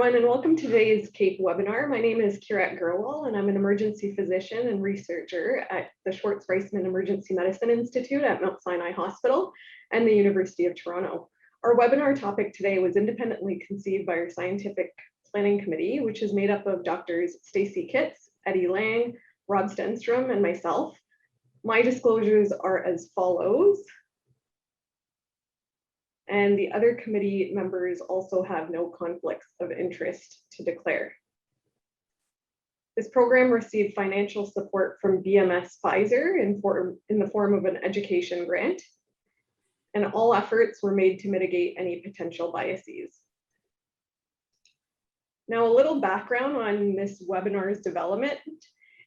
everyone, and welcome to today's CAPE webinar. My name is Kirat Gurwal, and I'm an emergency physician and researcher at the Schwartz-Reisman Emergency Medicine Institute at Mount Sinai Hospital and the University of Toronto. Our webinar topic today was independently conceived by our scientific planning committee, which is made up of Drs. Stacey Kitts, Eddie Lang, Rob Stenstrom, and myself. My disclosures are as follows. And the other committee members also have no conflicts of interest to declare. This program received financial support from BMS Pfizer in the form of an education grant, and all efforts were made to mitigate any potential biases. Now, a little background on this webinar's development.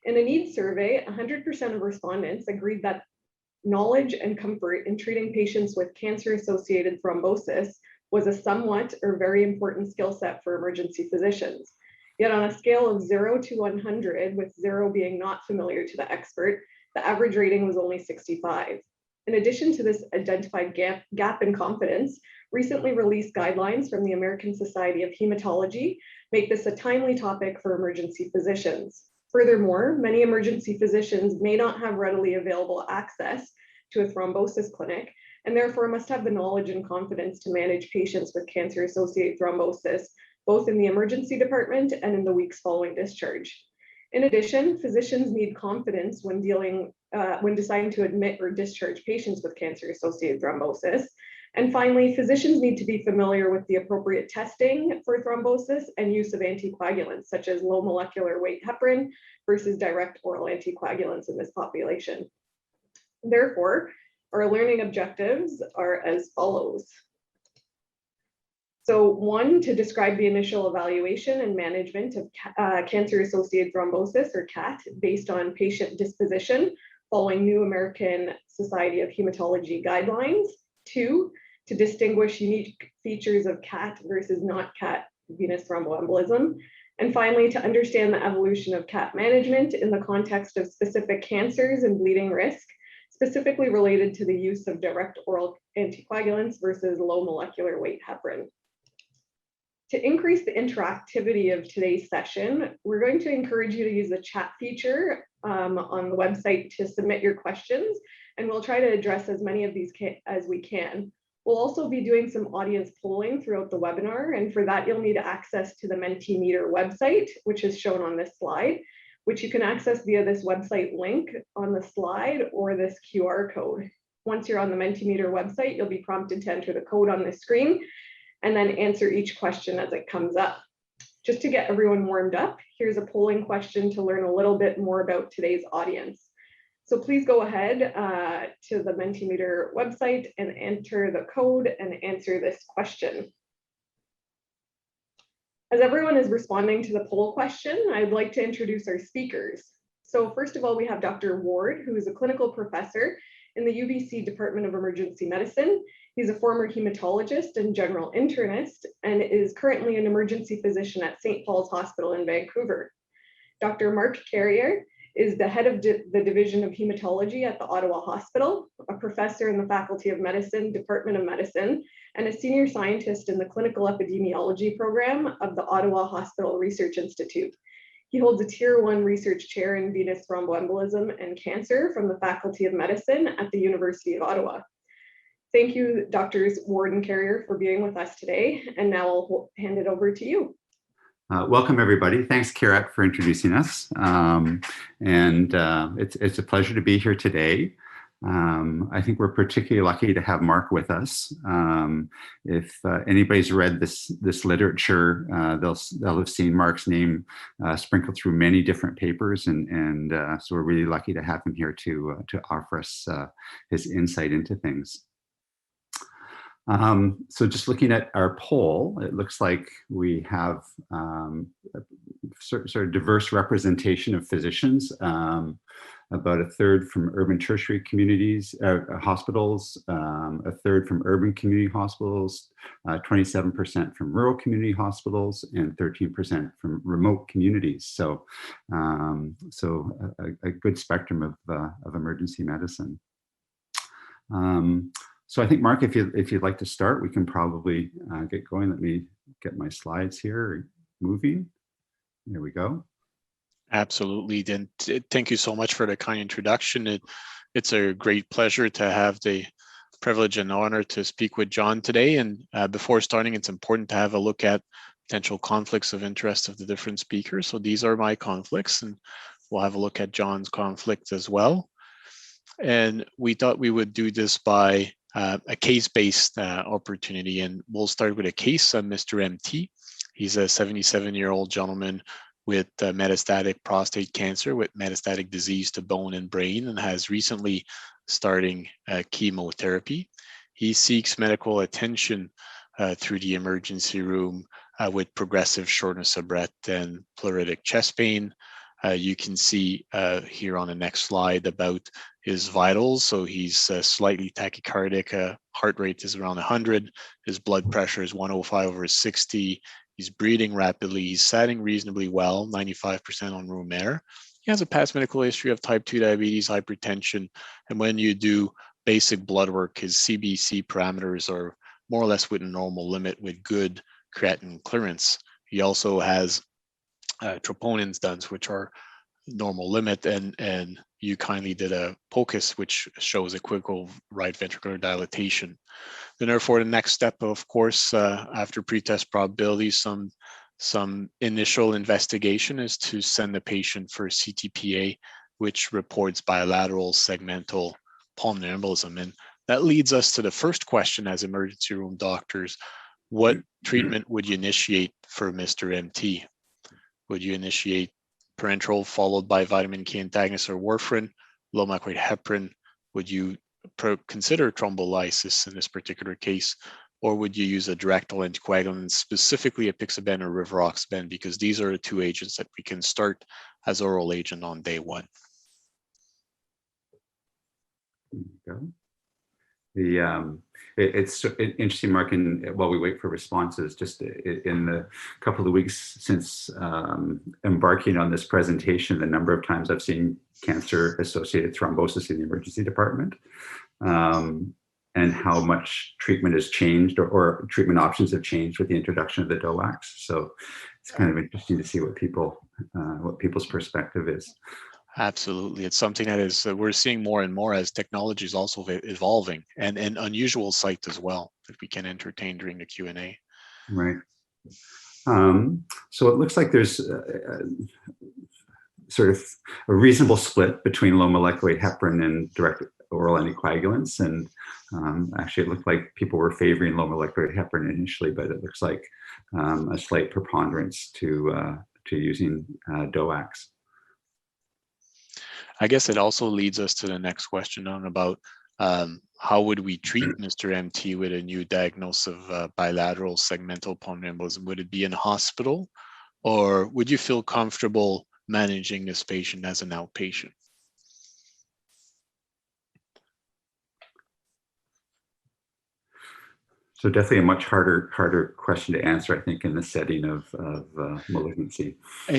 In a needs survey, 100% of respondents agreed that knowledge and comfort in treating patients with cancer-associated thrombosis was a somewhat or very important skill set for emergency physicians. Yet on a scale of 0 to 100, with 0 being not familiar to the expert, the average rating was only 65. In addition to this identified gap in confidence, recently released guidelines from the American Society of Hematology make this a timely topic for emergency physicians. Furthermore, many emergency physicians may not have readily available access to a thrombosis clinic, and therefore must have the knowledge and confidence to manage patients with cancer-associated thrombosis, both in the emergency department and in the weeks following discharge. In addition, physicians need confidence when deciding to admit or discharge patients with cancer-associated thrombosis. And finally, physicians need to be familiar with the appropriate testing for thrombosis and use of anticoagulants, such as low molecular weight heparin versus direct oral anticoagulants in this population. Therefore, our learning objectives are as follows. So 1, to describe the initial evaluation and management of cancer-associated thrombosis, or CAT, based on patient disposition following new American Society of Hematology guidelines. 2, to distinguish unique features of CAT versus not CAT venous thromboembolism. And finally, to understand the evolution of CAT management in the context of specific cancers and bleeding risk, specifically related to the use of direct oral anticoagulants versus low molecular weight heparin. To increase the interactivity of today's session, we're going to encourage you to use the chat feature on the website to submit your questions, and we'll try to address as many of these as we can. We'll also be doing some audience polling throughout the webinar, and for that you'll need access to the Mentimeter website, which is shown on this slide, which you can access via this website link on the slide or this QR code. Once you're on the Mentimeter website, you'll be prompted to enter the code on the screen and then answer each question as it comes up. Just to get everyone warmed up, here's a polling question to learn a little bit more about today's audience. So please go ahead to the Mentimeter website and enter the code and answer this question. As everyone is responding to the poll question, I'd like to introduce our speakers. So first of all, we have Dr. Ward, who is a clinical professor in the UBC Department of Emergency Medicine. He's a former hematologist and general internist and is currently an emergency physician at St. Paul's Hospital in Vancouver. Dr. Mark Carrier is the head of the Division of Hematology at the Ottawa Hospital, a professor in the Faculty of Medicine, Department of Medicine, and a senior scientist in the Clinical Epidemiology Program of the Ottawa Hospital Research Institute. He holds a Tier 1 research chair in venous thromboembolism and cancer from the Faculty of Medicine at the University of Ottawa. Thank you, Drs. Ward and Carrier, for being with us today. And now I'll hand it over to you. Welcome, everybody. Thanks, Kirat, for introducing us. It's a pleasure to be here today. I think we're particularly lucky to have Mark with us. If anybody's read this literature, they'll have seen Mark's name sprinkled through many different papers, so we're really lucky to have him here to offer us his insight into things. So just looking at our poll, it looks like we have sort of diverse representation of physicians, about a third from urban tertiary communities, hospitals, a third from urban community hospitals, 27% from rural community hospitals, and 13% from remote communities. So, a good spectrum of emergency medicine. So I think, Mark, if you'd like to start, we can probably get going. Let me get my slides here. moving. There we go. Absolutely. And thank you so much for the kind introduction. It's a great pleasure to have the privilege and honor to speak with John today. And before starting, it's important to have a look at potential conflicts of interest of the different speakers. So these are my conflicts, and we'll have a look at John's conflict as well. And we thought we would do this by a case-based opportunity. And we'll start with a case of Mr. MT. He's a 77-year-old gentleman with metastatic prostate cancer with metastatic disease to bone and brain, and has recently starting chemotherapy. He seeks medical attention through the emergency room with progressive shortness of breath and pleuritic chest pain. You can see here on the next slide about his vitals. So he's slightly tachycardic, heart rate is around 100, his blood pressure is 105/60, he's breathing rapidly, he's sitting reasonably well, 95% on room air. He has a past medical history of type 2 diabetes, hypertension, and when you do basic blood work, his CBC parameters are more or less within normal limit with good creatinine clearance. He also has troponins done, which are normal limit, and you kindly did a POCUS, which shows equivocal right ventricular dilatation. And therefore, the next step, of course, after pretest probability, some initial investigation is to send the patient for CTPA, which reports bilateral segmental pulmonary embolism. And that leads us to the first question as emergency room doctors: what treatment would you initiate for Mr. MT? Would you initiate parenteral followed by vitamin K antagonist or warfarin, low molecular weight heparin? Would you consider thrombolysis in this particular case, or would you use a directal anticoagulant, specifically apixaban or rivaroxaban, because these are the two agents that we can start as oral agent on day one? There you go. It's interesting, Mark, and while we wait for responses, just in the couple of weeks since embarking on this presentation, the number of times I've seen cancer-associated thrombosis in the emergency department, and how much treatment has changed or treatment options have changed with the introduction of the DOACs. So it's kind of interesting to see what people's perspective is. Absolutely. It's something that is we're seeing more and more as technology is also evolving, and an unusual sight as well that we can entertain during the Q&A. Right. So it looks like there's sort of a reasonable split between low molecular weight heparin and direct oral anticoagulants. And actually it looked like people were favoring low molecular weight heparin initially, but it looks like a slight preponderance to using DOACs. I guess it also leads us to the next question on about how would we treat Mr. MT with a new diagnosis of bilateral segmental pulmonary embolism? Would it be in hospital, or would you feel comfortable managing this patient as an outpatient? So definitely a much harder question to answer, I think, in the setting of malignancy.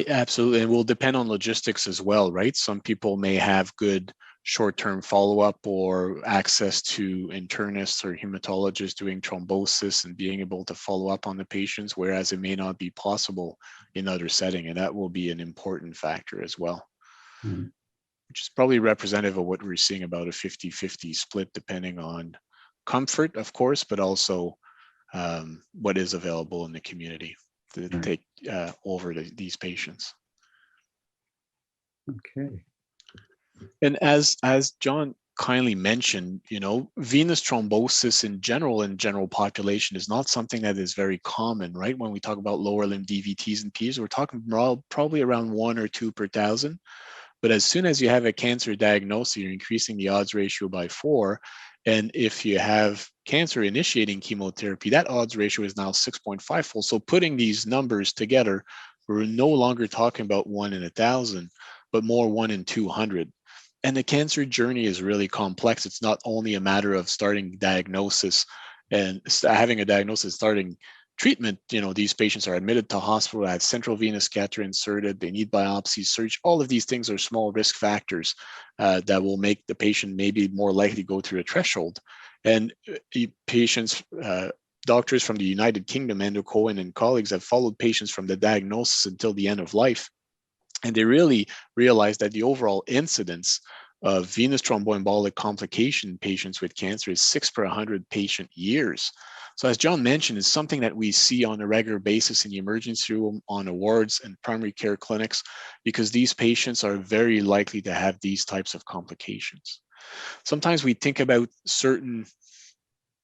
Absolutely, and will depend on logistics as well, right? Some people may have good short-term follow-up or access to internists or hematologists doing thrombosis and being able to follow up on the patients, whereas it may not be possible in other setting, and that will be an important factor as well. Mm. Which is probably representative of what we're seeing, about a 50-50 split, depending on comfort, of course, but also what is available in the community to take over these patients. Okay. And as John kindly mentioned, you know, venous thrombosis in general population is not something that is very common, right? When we talk about lower limb DVTs and Ps, we're talking probably around 1 or 2 per thousand. But as soon as you have a cancer diagnosis, you're increasing the odds ratio by 4. And if you have cancer initiating chemotherapy, that odds ratio is now 6.5-fold. So putting these numbers together, we're no longer talking about 1 in 1,000, but more 1 in 200. And the cancer journey is really complex. It's not only a matter of starting diagnosis and having a diagnosis, starting treatment. You know, these patients are admitted to hospital, have central venous catheter inserted, they need biopsy, surgery. All of these things are small risk factors that will make the patient maybe more likely to go through a threshold. And patients doctors from the United Kingdom, Endo Cohen and colleagues, have followed patients from the diagnosis until the end of life. And they really realized that the overall incidence of venous thromboembolic complication in patients with cancer is 6 per 100 patient years. So as John mentioned, it's something that we see on a regular basis in the emergency room, on wards and primary care clinics, because these patients are very likely to have these types of complications. Sometimes we think about certain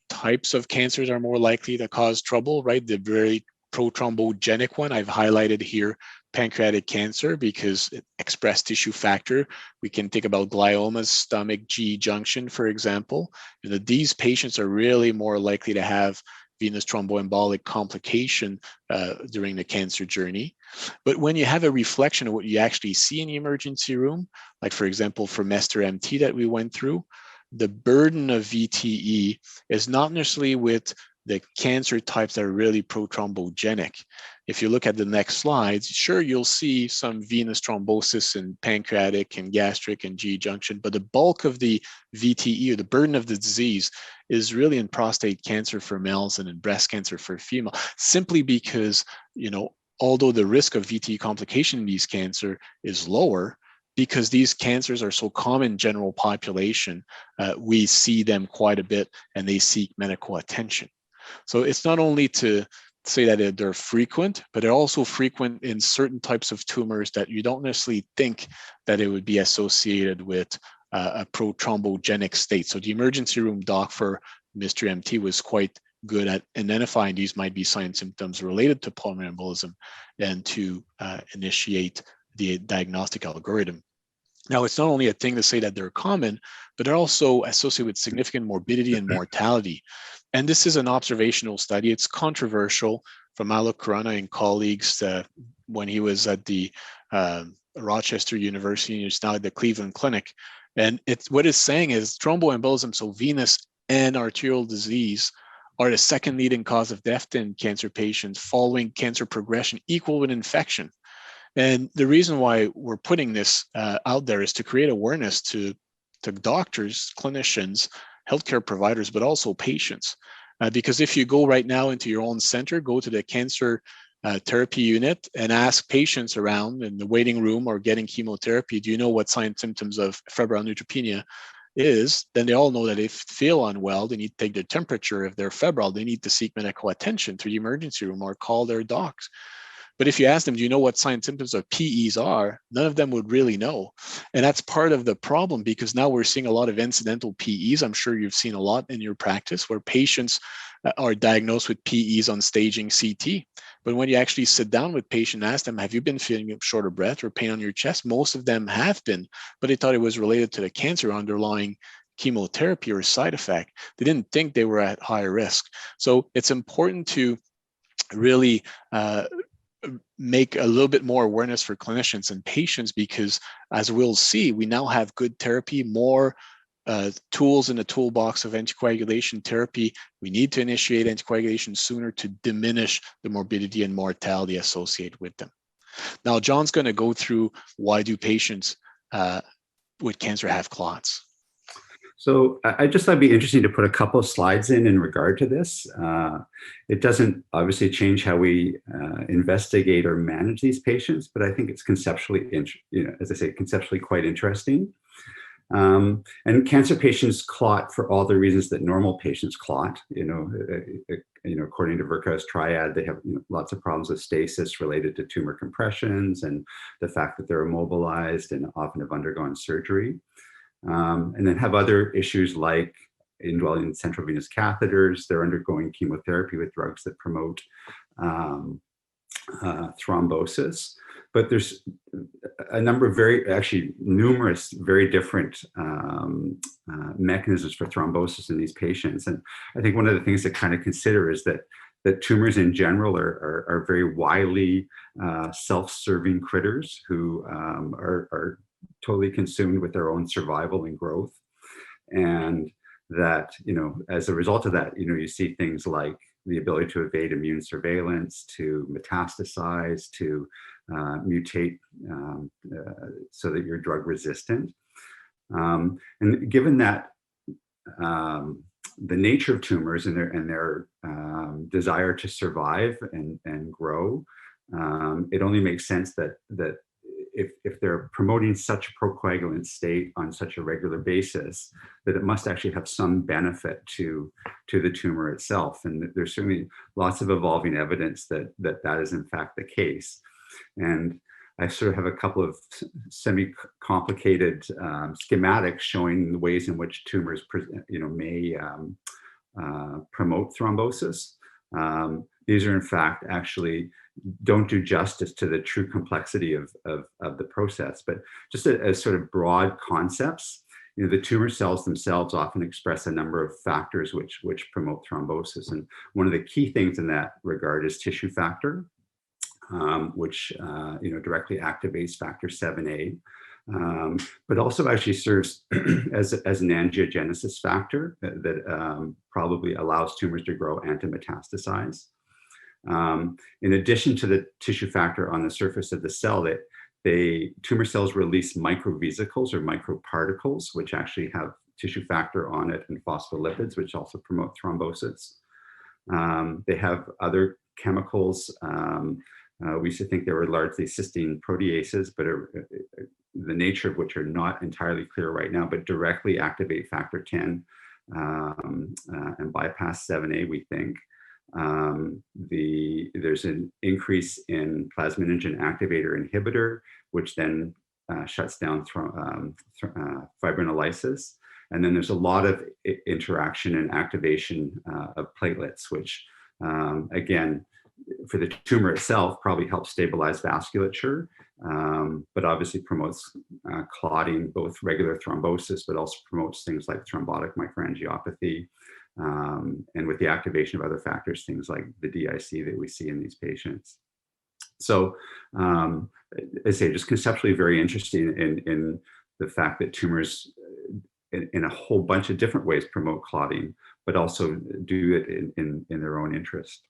types of cancers are more likely to cause trouble, right? The very prothrombogenic one I've highlighted here, pancreatic cancer, because expressed tissue factor. We can think about gliomas, stomach, GE junction, for example. These patients are really more likely to have venous thromboembolic complication during the cancer journey. But when you have a reflection of what you actually see in the emergency room, like for example, for MT that we went through, the burden of VTE is not necessarily with the cancer types that are really prothrombogenic. If you look at the next slides, sure, you'll see some venous thrombosis in pancreatic and gastric and GE junction, but the bulk of the VTE, or the burden of the disease, is really in prostate cancer for males and in breast cancer for female, simply because, although the risk of VTE complication in these cancer is lower, because these cancers are so common in general population, we see them quite a bit and they seek medical attention. So it's not only to say that they're frequent, but they're also frequent in certain types of tumors that you don't necessarily think that it would be associated with a prothrombogenic state. So the emergency room doc for Mr. MT was quite good at identifying these might be signs and symptoms related to pulmonary embolism and to initiate the diagnostic algorithm. Now, it's not only a thing to say that they're common, but they're also associated with significant morbidity and mortality. And this is an observational study. It's controversial from Alok Khurana and colleagues when he was at the Rochester University, and he's now at the Cleveland Clinic. And what it's saying is thromboembolism, so venous and arterial disease, are the second leading cause of death in cancer patients following cancer progression equal with infection. And the reason why we're putting this out there is to create awareness to doctors, clinicians, healthcare providers, but also patients. Because if you go right now into your own center, go to the cancer therapy unit and ask patients around in the waiting room or getting chemotherapy, do you know what signs and symptoms of febrile neutropenia is? Then they all know that if they feel unwell, they need to take their temperature. If they're febrile, they need to seek medical attention through the emergency room or call their docs. But if you ask them, do you know what signs and symptoms of PEs are? None of them would really know. And that's part of the problem, because now we're seeing a lot of incidental PEs. I'm sure you've seen a lot in your practice where patients are diagnosed with PEs on staging CT. But when you actually sit down with patient and ask them, have you been feeling short of breath or pain on your chest? Most of them have been, but they thought it was related to the cancer underlying chemotherapy or side effect. They didn't think they were at higher risk. So it's important to really make a little bit more awareness for clinicians and patients, because as we'll see, we now have good therapy, more tools in the toolbox of anticoagulation therapy. We need to initiate anticoagulation sooner to diminish the morbidity and mortality associated with them. Now, John's going to go through why do patients with cancer have clots. So I just thought it'd be interesting to put a couple of slides in regard to this. It doesn't obviously change how we investigate or manage these patients, but I think it's conceptually, as I say, conceptually quite interesting. And cancer patients clot for all the reasons that normal patients clot. According to Virchow's triad, they have lots of problems with stasis related to tumor compressions and the fact that they're immobilized and often have undergone surgery. And then have other issues like indwelling central venous catheters. They're undergoing chemotherapy with drugs that promote thrombosis. But there's a number of numerous very different mechanisms for thrombosis in these patients. And I think one of the things to kind of consider is that tumors in general are very wily, self-serving critters who are totally consumed with their own survival and growth. And that, as a result of that, you see things like the ability to evade immune surveillance, to metastasize, to mutate so that you're drug resistant. And given that the nature of tumors and their desire to survive and grow, it only makes sense that if they're promoting such a procoagulant state on such a regular basis, that it must actually have some benefit to the tumor itself. And there's certainly lots of evolving evidence that is in fact the case. And I sort of have a couple of semi-complicated schematics showing the ways in which tumors, may promote thrombosis. These are in fact actually don't do justice to the true complexity of the process, but just as sort of broad concepts. The tumor cells themselves often express a number of factors which promote thrombosis, and one of the key things in that regard is tissue factor, which directly activates factor 7A, but also actually serves as an angiogenesis factor that probably allows tumors to grow and to metastasize. In addition to the tissue factor on the surface of the cell, tumor cells release microvesicles or microparticles, which actually have tissue factor on it, and phospholipids, which also promote thrombosis. They have other chemicals. We used to think they were largely cysteine proteases, but the nature of which are not entirely clear right now, but directly activate factor 10 and bypass 7A, we think. There's an increase in plasminogen activator inhibitor, which then shuts down fibrinolysis. And then there's a lot of interaction and activation of platelets, which again, for the tumor itself, probably helps stabilize vasculature, but obviously promotes clotting, both regular thrombosis, but also promotes things like thrombotic microangiopathy, and with the activation of other factors, things like the DIC that we see in these patients. So, as I say, just conceptually very interesting in the fact that tumors in a whole bunch of different ways promote clotting, but also do it in their own interest.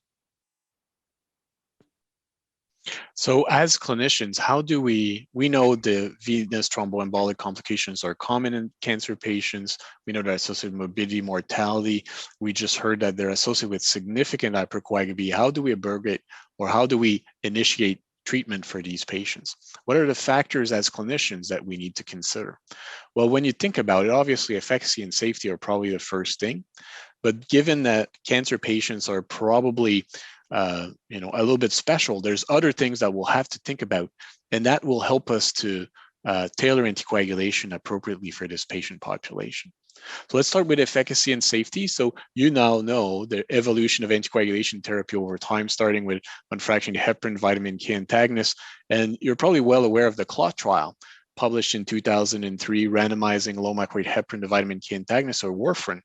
So as clinicians, how do we know the venous thromboembolic complications are common in cancer patients? We know they're associated with morbidity, mortality. We just heard that they're associated with significant hypercoagulability. How do we abrogate, or how do we initiate treatment for these patients? What are the factors as clinicians that we need to consider? Well, when you think about it, obviously efficacy and safety are probably the first thing. But given that cancer patients are probably a little bit special, there's other things that we'll have to think about, and that will help us to tailor anticoagulation appropriately for this patient population. So let's start with efficacy and safety. So you now know the evolution of anticoagulation therapy over time, starting with unfractionated heparin, vitamin K antagonist, and you're probably well aware of the CLOT trial, published in 2003, randomizing low microwave heparin to vitamin K antagonist, or warfarin.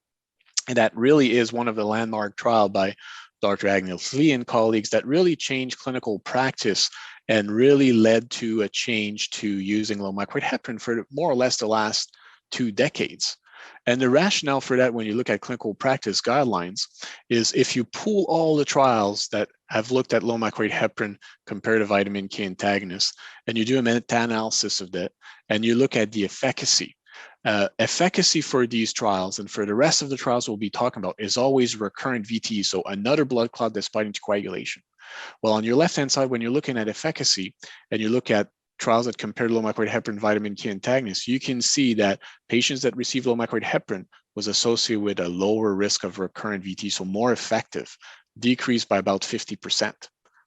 And that really is one of the landmark trial by Dr. Agnes Lee and colleagues that really changed clinical practice and really led to a change to using low microwave heparin for more or less the last 2 decades. And the rationale for that, when you look at clinical practice guidelines, is if you pool all the trials that have looked at low microwave heparin compared to vitamin K antagonists, and you do a meta-analysis of that, and you look at the efficacy, efficacy for these trials and for the rest of the trials we'll be talking about is always recurrent VT, so another blood clot despite anticoagulation. Well, on your left-hand side, when you're looking at efficacy and you look at trials that compare low microwave heparin vitamin K antagonists, you can see that patients that received low microwave heparin was associated with a lower risk of recurrent VT, so more effective, decreased by about 50%.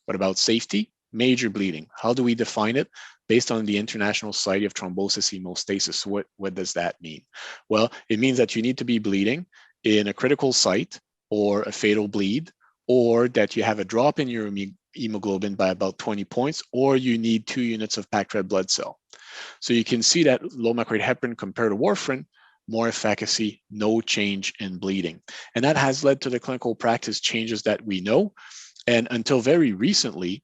What about safety? Major bleeding. How do we define it? Based on the International Society of Thrombosis Hemostasis. So what does that mean? Well, it means that you need to be bleeding in a critical site or a fatal bleed, or that you have a drop in your hemoglobin by about 20 points, or you need 2 units of packed red blood cell. So you can see that low microwave heparin compared to warfarin, more efficacy, no change in bleeding. And that has led to the clinical practice changes that we know. And until very recently,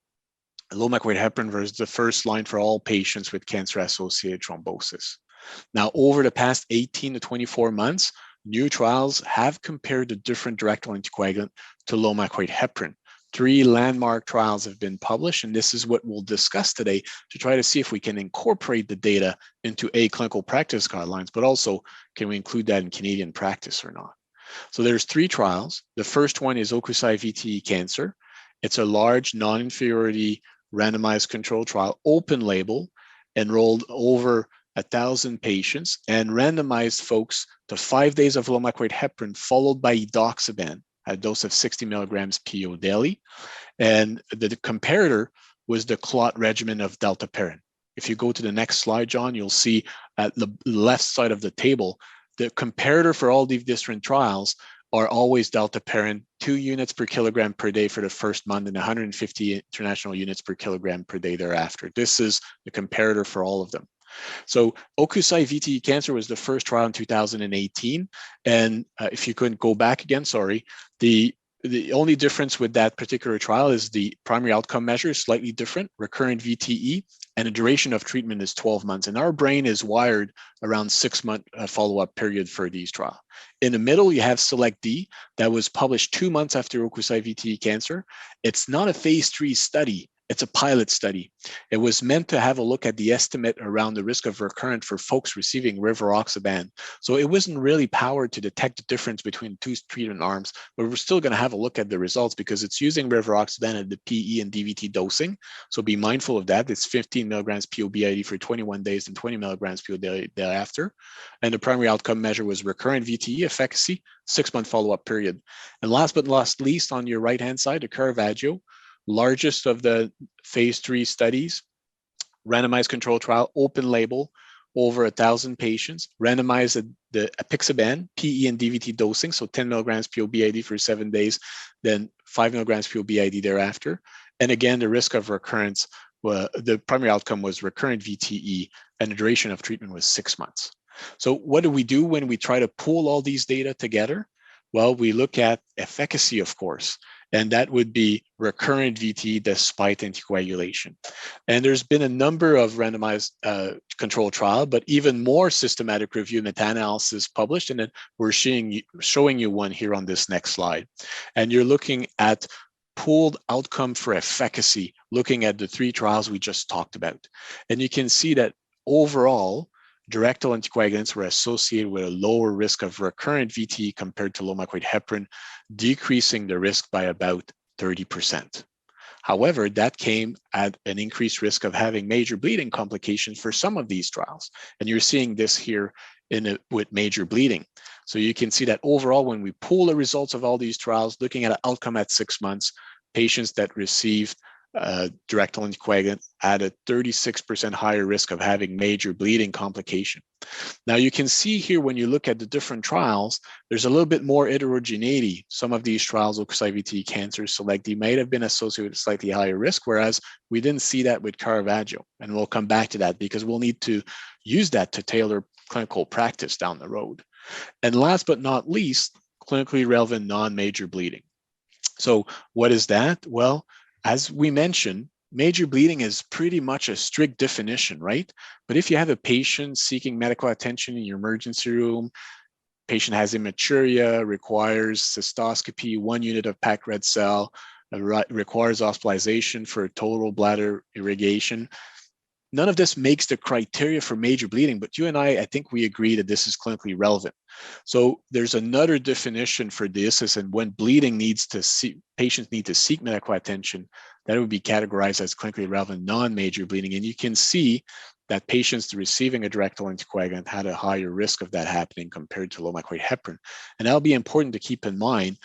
low microwave heparin was the first line for all patients with cancer-associated thrombosis. Now, over the past 18 to 24 months, new trials have compared the different directal anticoagulant to low microwave heparin. 3 landmark trials have been published, and this is what we'll discuss today to try to see if we can incorporate the data into clinical practice guidelines, but also can we include that in Canadian practice or not. So there's 3 trials. The first one is Okusai VTE cancer. It's a large non-inferiority randomized control trial, open label, enrolled over 1,000 patients and randomized folks to 5 days of low-microid heparin followed by edoxaban at a dose of 60 milligrams PO daily. And the comparator was the clot regimen of dalteparin. If you go to the next slide, John, you'll see at the left side of the table, the comparator for all these different trials are always dalteparin, 2 units per kilogram per day for the first month and 150 international units per kilogram per day thereafter. This is the comparator for all of them. So Okusai VTE cancer was the first trial in 2018. And if you couldn't go back again, sorry, the only difference with that particular trial is the primary outcome measure is slightly different, recurrent VTE, and the duration of treatment is 12 months. And our brain is wired around 6-month follow-up period for these trials. In the middle, you have SELECT-D that was published 2 months after Okusai VTE cancer. It's not a phase 3 study. It's a pilot study. It was meant to have a look at the estimate around the risk of recurrent for folks receiving rivaroxaban. So it wasn't really powered to detect the difference between the 2 treatment arms, but we're still going to have a look at the results because it's using rivaroxaban at the PE and DVT dosing. So be mindful of that. It's 15 milligrams PO BID for 21 days and 20 milligrams PO thereafter. And the primary outcome measure was recurrent VTE efficacy, 6-month follow-up period. And last but not least, on your right-hand side, the Caravaggio, largest of the phase 3 studies, randomized control trial, open label, over 1,000 patients, randomized the apixaban, PE and DVT dosing, so 10 milligrams PO BID for 7 days, then 5 milligrams PO BID thereafter. And again, the risk of recurrence, the primary outcome was recurrent VTE, and the duration of treatment was 6 months. So what do we do when we try to pool all these data together? Well, we look at efficacy, of course, and that would be recurrent VTE despite anticoagulation. And there's been a number of randomized control trial, but even more systematic review meta-analysis published, and then we're showing you one here on this next slide. And you're looking at pooled outcome for efficacy, looking at the 3 trials we just talked about. And you can see that overall, directal anticoagulants were associated with a lower risk of recurrent VTE compared to low microid heparin, decreasing the risk by about 30%. However, that came at an increased risk of having major bleeding complications for some of these trials. And you're seeing this here with major bleeding. So you can see that overall, when we pool the results of all these trials, looking at an outcome at 6 months, patients that received directal anticoagulant had a 36% higher risk of having major bleeding complication. Now you can see here when you look at the different trials, there's a little bit more heterogeneity. Some of these trials, Okusai VTE cancer, SELECT-D, might have been associated with slightly higher risk, whereas we didn't see that with Caravaggio. And we'll come back to that because we'll need to use that to tailor clinical practice down the road. And last but not least, clinically relevant non-major bleeding. So what is that? Well, as we mentioned, major bleeding is pretty much a strict definition, right? But if you have a patient seeking medical attention in your emergency room, patient has hematuria, requires cystoscopy, 1 unit of packed red cell, requires hospitalization for total bladder irrigation, none of this makes the criteria for major bleeding, but you and I think we agree that this is clinically relevant. So there's another definition for this, and when bleeding patients need to seek medical attention, that would be categorized as clinically relevant non-major bleeding. And you can see that patients receiving a directal anticoagulant had a higher risk of that happening compared to low microid heparin. And that'll be important to keep in mind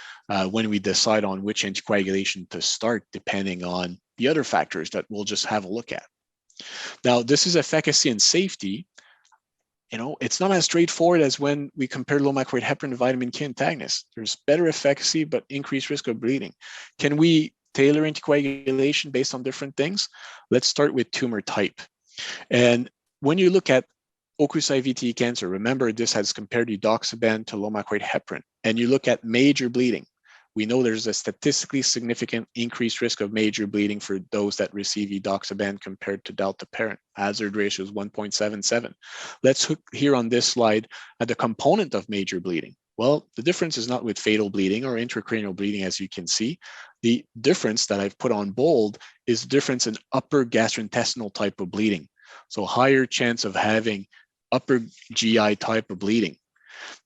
when we decide on which anticoagulation to start, depending on the other factors that we'll just have a look at. Now, this is efficacy and safety. It's not as straightforward as when we compare low microid heparin to vitamin K antagonists. There's better efficacy, but increased risk of bleeding. Can we tailor anticoagulation based on different things? Let's start with tumor type. And when you look at Okusai VTE cancer, remember this has compared edoxaban to low microid heparin, and you look at major bleeding. We know there's a statistically significant increased risk of major bleeding for those that receive edoxaban compared to dalteparin. Hazard ratio is 1.77. Let's look here on this slide at the component of major bleeding. Well, the difference is not with fatal bleeding or intracranial bleeding, as you can see. The difference that I've put on bold is the difference in upper gastrointestinal type of bleeding. So higher chance of having upper GI type of bleeding.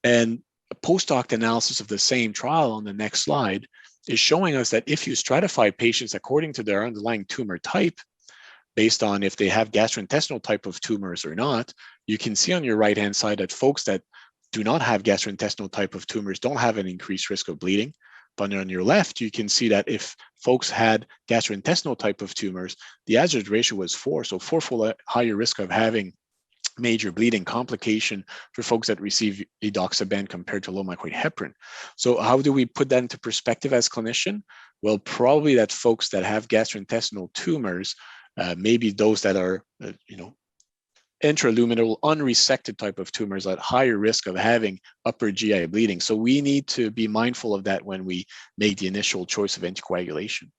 And a post-hoc analysis of the same trial on the next slide is showing us that if you stratify patients according to their underlying tumor type, based on if they have gastrointestinal type of tumors or not, you can see on your right-hand side that folks that do not have gastrointestinal type of tumors don't have an increased risk of bleeding. But on your left, you can see that if folks had gastrointestinal type of tumors, the hazard ratio was 4, so 4-fold higher risk of having major bleeding complication for folks that receive edoxaban compared to low molecular weight heparin. So how do we put that into perspective as clinician? Well, probably that folks that have gastrointestinal tumors, maybe those that are, intraluminal unresected type of tumors at higher risk of having upper GI bleeding. So we need to be mindful of that when we make the initial choice of anticoagulation.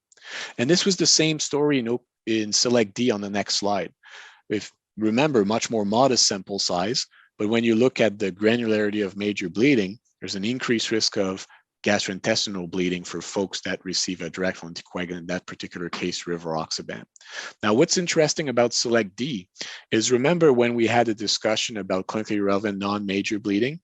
And this was the same story in SELECT-D on the next slide. If remember, much more modest sample size, but when you look at the granularity of major bleeding, there's an increased risk of gastrointestinal bleeding for folks that receive a direct anticoagulant, in that particular case, rivaroxaban. Now, what's interesting about SELECT-D is, remember when we had a discussion about clinically relevant non-major bleeding?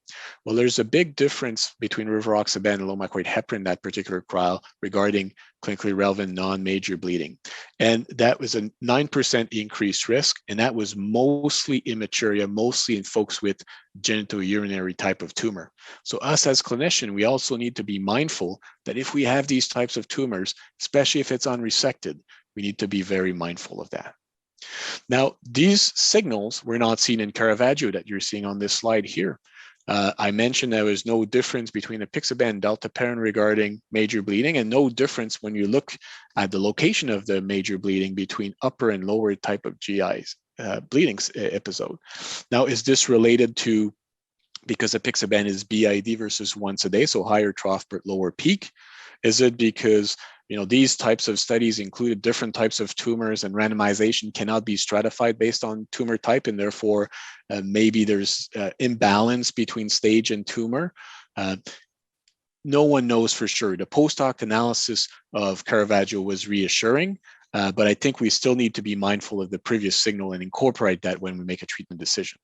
Well, there's a big difference between rivaroxaban and low molecular weight heparin in that particular trial regarding clinically relevant non-major bleeding. And that was a 9% increased risk, and that was mostly hematuria, mostly in folks with genitourinary type of tumor. So us as clinician, we also need to be mindful that if we have these types of tumors, especially if it's unresected, we need to be very mindful of that. Now, these signals were not seen in Caravaggio that you're seeing on this slide here. I mentioned there was no difference between apixaban and dalteparin regarding major bleeding, and no difference when you look at the location of the major bleeding between upper and lower type of GI bleeding episode. Now, is this related to because apixaban is BID versus once a day, so higher trough but lower peak? Is it because these types of studies included different types of tumors and randomization cannot be stratified based on tumor type, and therefore maybe there's imbalance between stage and tumor? No one knows for sure. The post-hoc analysis of Caravaggio was reassuring, but I think we still need to be mindful of the previous signal and incorporate that when we make a treatment decision.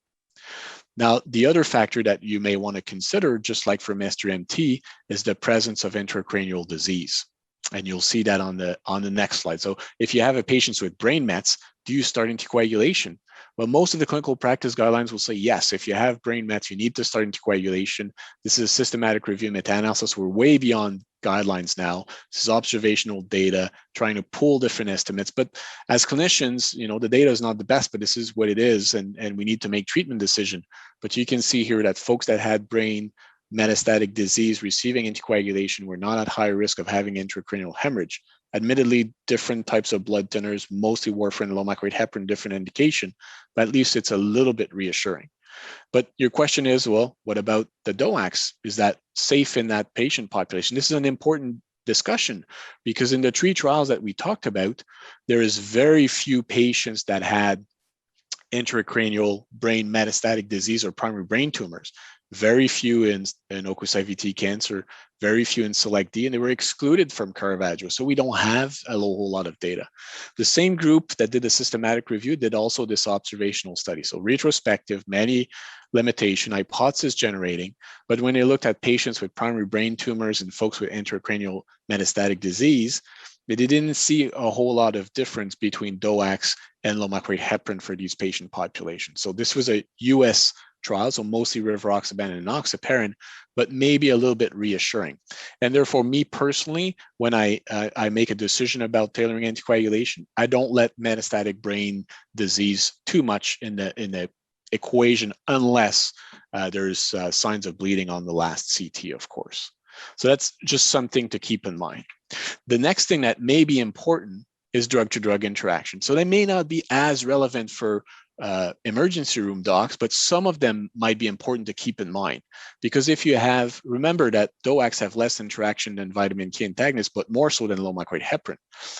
Now, the other factor that you may want to consider, just like for MSTR-MT, is the presence of intracranial disease. And you'll see that on the next slide. So if you have a patient with brain mets, do you start anticoagulation? Well, most of the clinical practice guidelines will say, yes, if you have brain mets, you need to start anticoagulation. This is a systematic review meta-analysis. We're way beyond guidelines now. This is observational data, trying to pull different estimates. But as clinicians, the data is not the best, but this is what it is, and we need to make treatment decision. But you can see here that folks that had brain metastatic disease receiving anticoagulation were not at high risk of having intracranial hemorrhage. Admittedly, different types of blood thinners, mostly warfarin, low molecular weight heparin, different indication, but at least it's a little bit reassuring. But your question is, well, what about the DOACs? Is that safe in that patient population? This is an important discussion because in the 3 trials that we talked about, there is very few patients that had intracranial brain metastatic disease or primary brain tumors. Very few in OCUS-IVT cancer, very few in SELECT-D, and they were excluded from Caravaggio. So we don't have a whole lot of data. The same group that did the systematic review did also this observational study. So retrospective, many limitation, hypothesis generating, but when they looked at patients with primary brain tumors and folks with intracranial metastatic disease, they didn't see a whole lot of difference between DOACs and low molecular weight heparin for these patient populations. So this was a US trial, so mostly rivaroxaban and enoxaparin, but maybe a little bit reassuring. And therefore, me personally, when I make a decision about tailoring anticoagulation, I don't let metastatic brain disease too much in the equation unless there's signs of bleeding on the last CT, of course. So that's just something to keep in mind. The next thing that may be important is drug-to-drug interaction. So they may not be as relevant for emergency room docs, but some of them might be important to keep in mind. Because if you remember that DOACs have less interaction than vitamin K antagonists, but more so than low molecular weight heparin.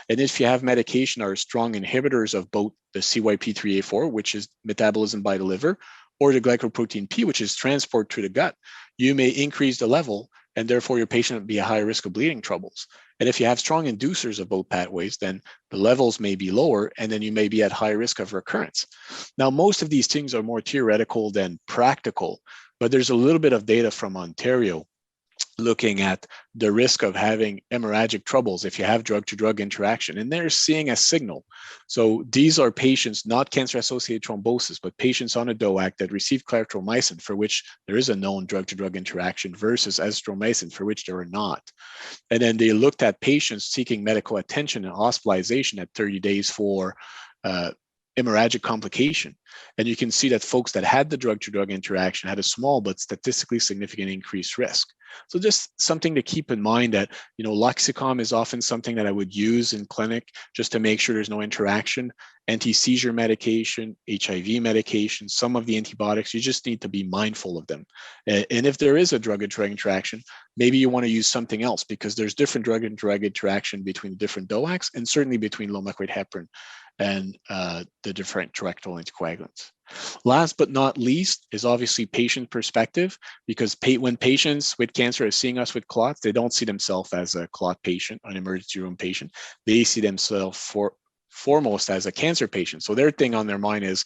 And if you have medication that are strong inhibitors of both the CYP3A4, which is metabolism by the liver, or the glycoprotein P, which is transport to the gut, you may increase the level, and therefore your patient will be at higher risk of bleeding troubles. And if you have strong inducers of both pathways, then the levels may be lower, and then you may be at high risk of recurrence. Now, most of these things are more theoretical than practical, but there's a little bit of data from Ontario looking at the risk of having hemorrhagic troubles if you have drug-to-drug interaction, and they're seeing a signal. So these are patients, not cancer-associated thrombosis, but patients on a DOAC that receive clarithromycin, for which there is a known drug-to-drug interaction, versus azithromycin, for which there are not. And then they looked at patients seeking medical attention and hospitalization at 30 days for hemorrhagic complication. And you can see that folks that had the drug-to-drug interaction had a small but statistically significant increased risk. So just something to keep in mind, that, you know, Lexicom is often something that I would use in clinic just to make sure there's no interaction. Anti-seizure medication, HIV medication, some of the antibiotics, you just need to be mindful of them. And if there is a drug-to-drug interaction, maybe you want to use something else, because there's different drug-to-drug interaction between different DOACs, and certainly between low molecular weight heparin and the different rectal anticoagulants. Last but not least is obviously patient perspective, because when patients with cancer are seeing us with clots, they don't see themselves as a clot patient, an emergency room patient. They see themselves foremost as a cancer patient. So their thing on their mind is,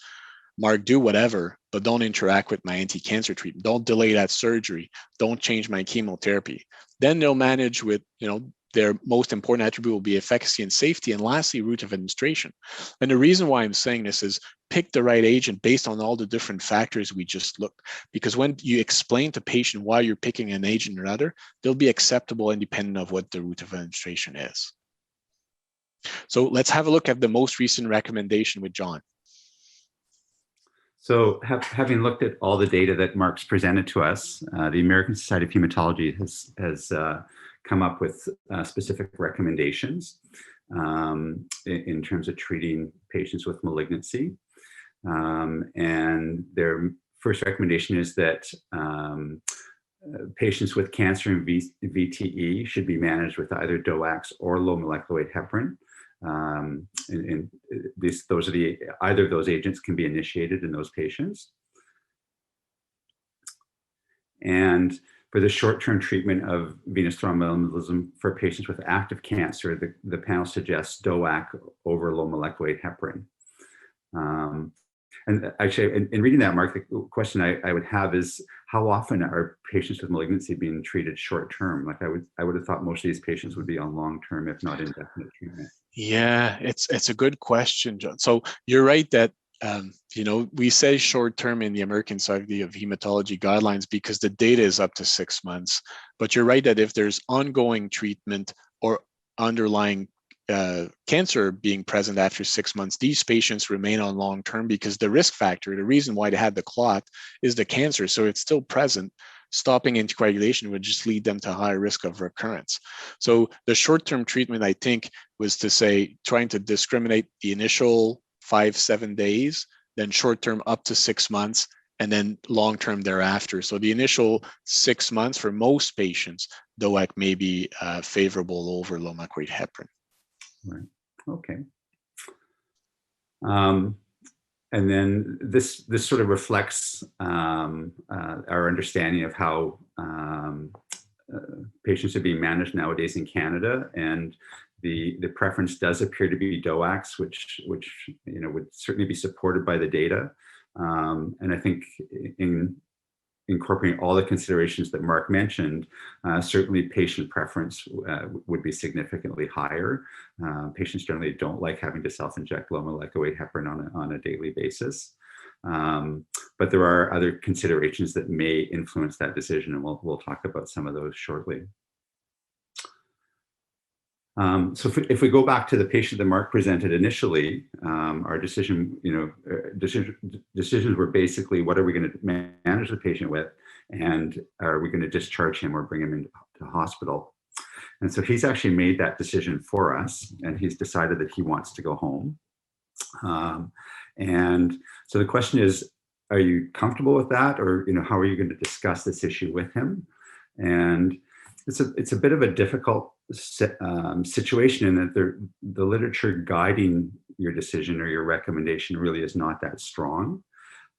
Mark, do whatever, but don't interact with my anti-cancer treatment. Don't delay that surgery. Don't change my chemotherapy. Then they'll manage with, you know, their most important attribute will be efficacy and safety, and lastly, route of administration. And the reason why I'm saying this is, pick the right agent based on all the different factors we just looked. Because when you explain to patient why you're picking an agent or another, they'll be acceptable independent of what the route of administration is. So let's have a look at the most recent recommendation with John. So having looked at all the data that Mark's presented to us, the American Society of Hematology has come up with specific recommendations in terms of treating patients with malignancy. And their first recommendation is that patients with cancer and VTE should be managed with either DOACs or low molecular weight heparin. And either of those agents can be initiated in those patients. And for the short-term treatment of venous thromboembolism for patients with active cancer, the panel suggests DOAC over low molecular weight heparin. And actually, in reading that, Mark, the question I would have is, how often are patients with malignancy being treated short-term? Like I would have thought most of these patients would be on long-term, if not indefinite treatment. Yeah, it's a good question, John. So you're right that you know, we say short-term in the American Society of Hematology guidelines because the data is up to 6 months. But you're right that if there's ongoing treatment or underlying cancer being present after 6 months, these patients remain on long-term, because the risk factor, the reason why they had the clot, is the cancer. So it's still present. Stopping anticoagulation would just lead them to higher risk of recurrence. So the short-term treatment, I think, was to say, trying to discriminate the initial 5-7 days, then short-term up to 6 months, and then long-term thereafter. So the initial 6 months for most patients, DOAC may be favorable over low molecular weight heparin. Right. Okay. And then this sort of reflects our understanding of how patients are being managed nowadays in Canada, and the preference does appear to be DOACs, which you know would certainly be supported by the data. And I think in incorporating all the considerations that Mark mentioned, certainly patient preference would be significantly higher. Patients generally don't like having to self-inject low molecular weight heparin on a daily basis. But there are other considerations that may influence that decision, and we'll talk about some of those shortly. So if we go back to the patient that Mark presented initially, our decisions were basically, what are we going to manage the patient with, and are we going to discharge him or bring him into hospital? And so he's actually made that decision for us, and he's decided that he wants to go home. And so the question is, are you comfortable with that, or how are you going to discuss this issue with him? And it's a bit of a difficult situation in that the literature guiding your decision or your recommendation really is not that strong.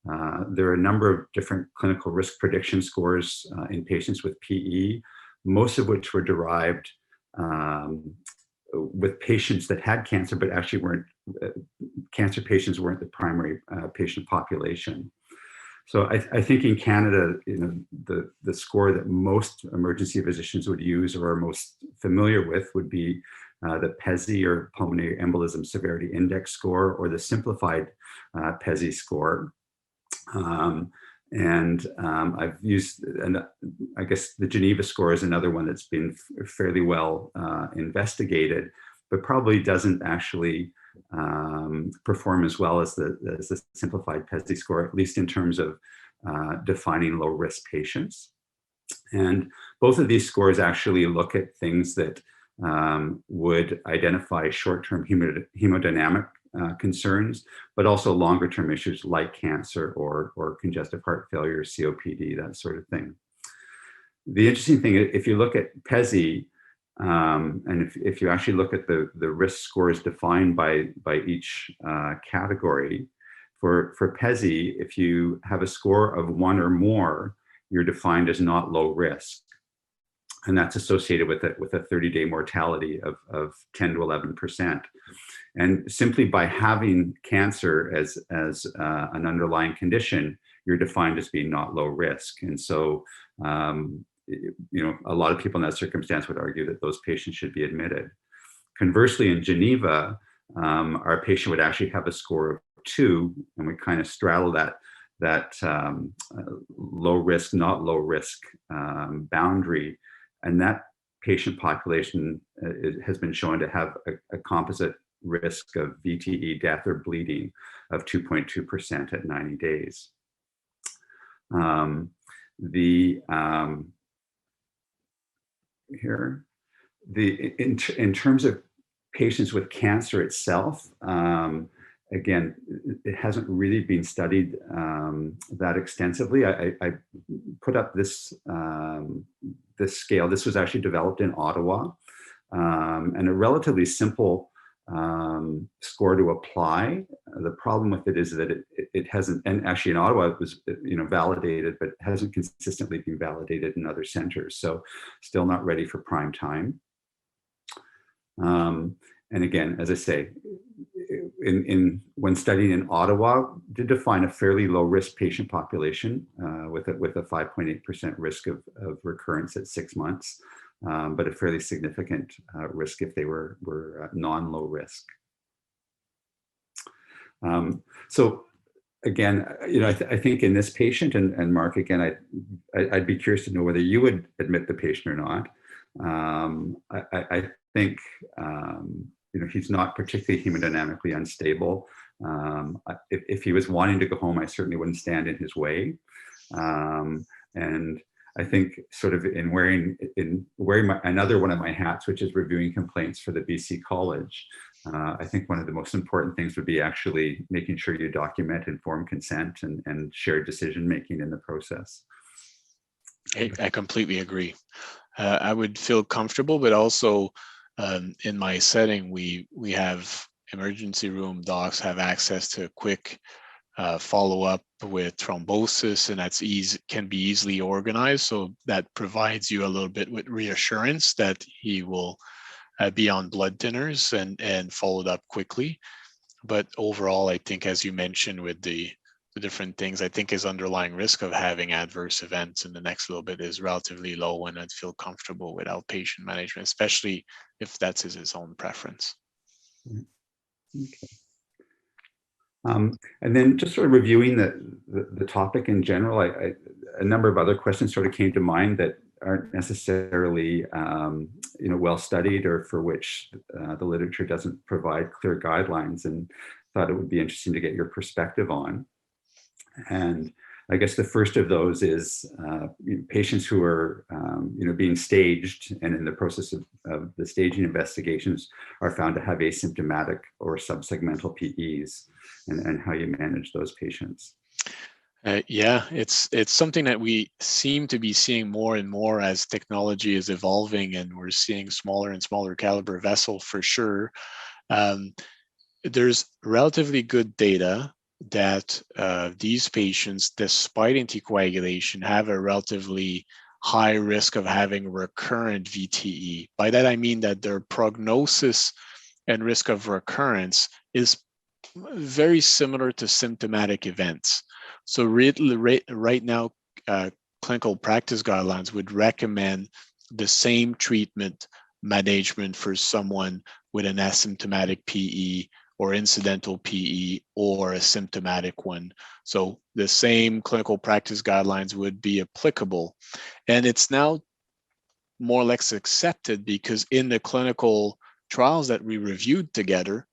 There are a number of different clinical risk prediction scores in patients with PE, most of which were derived with patients that had cancer, but actually weren't, cancer patients weren't the primary patient population. So I think in Canada, the score that most emergency physicians would use or are most familiar with would be the PESI, or Pulmonary Embolism Severity Index score, or the simplified PESI score. I've used, and I guess the Geneva score is another one that's been fairly well investigated, but probably doesn't actually perform as well as the simplified PESI score, at least in terms of defining low risk patients. And both of these scores actually look at things that would identify short-term hemodynamic concerns, but also longer term issues like cancer or congestive heart failure, COPD, that sort of thing. The interesting thing, if you look at PESI, and if you actually look at the risk scores defined by each category, for PESI, if you have a score of 1 or more, you're defined as not low risk. And that's associated with a 30-day mortality of 10 to 11%. And simply by having cancer as an underlying condition, you're defined as being not low risk. And so, a lot of people in that circumstance would argue that those patients should be admitted. Conversely, in Geneva, our patient would actually have a score of 2, and we kind of straddle that low risk, not low risk boundary. And that patient population has been shown to have a composite risk of VTE, death or bleeding, of 2.2% at 90 days. In terms of patients with cancer itself, again, it hasn't really been studied that extensively. I put up this scale. This was actually developed in Ottawa, and a relatively simple score to apply. The problem with it is that it hasn't, and actually in Ottawa it was validated, but hasn't consistently been validated in other centers. So still not ready for prime time. And again, as I say, when studying in Ottawa, did define a fairly low risk patient population with a 5.8% risk of recurrence at 6 months, but a fairly significant risk if they were non-low risk. So again, I think in this patient, and Mark, again, I'd be curious to know whether you would admit the patient or not. I think he's not particularly hemodynamically unstable. If he was wanting to go home, I certainly wouldn't stand in his way. And I think sort of in wearing another one of my hats, which is reviewing complaints for the BC College, I think one of the most important things would be actually making sure you document informed consent and shared decision-making in the process. I completely agree. I would feel comfortable, but also in my setting, we have emergency room docs have access to quick follow-up with thrombosis, and can be easily organized. So that provides you a little bit with reassurance that he will be on blood thinners and followed up quickly. But overall, I think, as you mentioned, with the different things, I think his underlying risk of having adverse events in the next little bit is relatively low, and I'd feel comfortable with outpatient management, especially if that's his own preference. Okay. And then just sort of reviewing the topic in general, a number of other questions sort of came to mind that aren't necessarily well studied, or for which the literature doesn't provide clear guidelines, and thought it would be interesting to get your perspective on. And I guess the first of those is patients who are being staged, and in the process of the staging investigations are found to have asymptomatic or subsegmental PEs, and how you manage those patients. Yeah, it's something that we seem to be seeing more and more as technology is evolving, and we're seeing smaller and smaller caliber vessel for sure. There's relatively good data that these patients, despite anticoagulation, have a relatively high risk of having recurrent VTE. By that, I mean that their prognosis and risk of recurrence is very similar to symptomatic events. So right now, clinical practice guidelines would recommend the same treatment management for someone with an asymptomatic PE or incidental PE or a symptomatic one. So the same clinical practice guidelines would be applicable. And it's now more or less accepted because in the clinical trials that we reviewed together,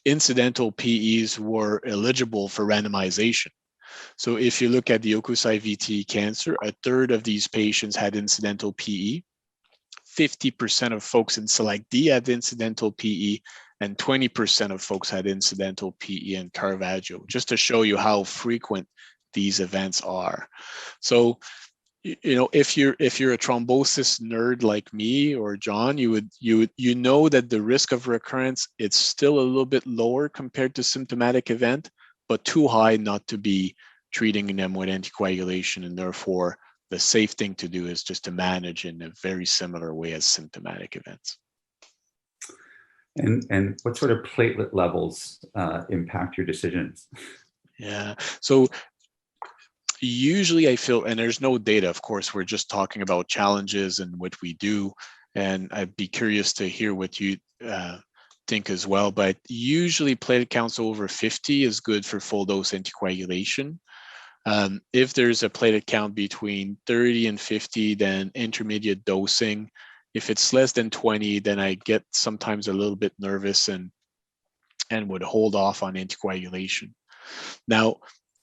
incidental PEs were eligible for randomization. So if you look at the Okusai VTE cancer, a third of these patients had incidental PE, 50% of folks in Select D had incidental PE, and 20% of folks had incidental PE and Caravaggio, just to show you how frequent these events are. So, you know, if you're a thrombosis nerd like me or John, you know that the risk of recurrence, it's still a little bit lower compared to symptomatic event, but too high not to be treating them with anticoagulation, and therefore the safe thing to do is just to manage in a very similar way as symptomatic events. And what sort of platelet levels impact your decisions? Yeah, so usually I feel, and there's no data, of course, we're just talking about challenges and what we do, and I'd be curious to hear what you think as well, but usually platelet counts over 50 is good for full dose anticoagulation. If there's a platelet count between 30 and 50, then intermediate dosing. If it's less than 20, then I get sometimes a little bit nervous and would hold off on anticoagulation. Now,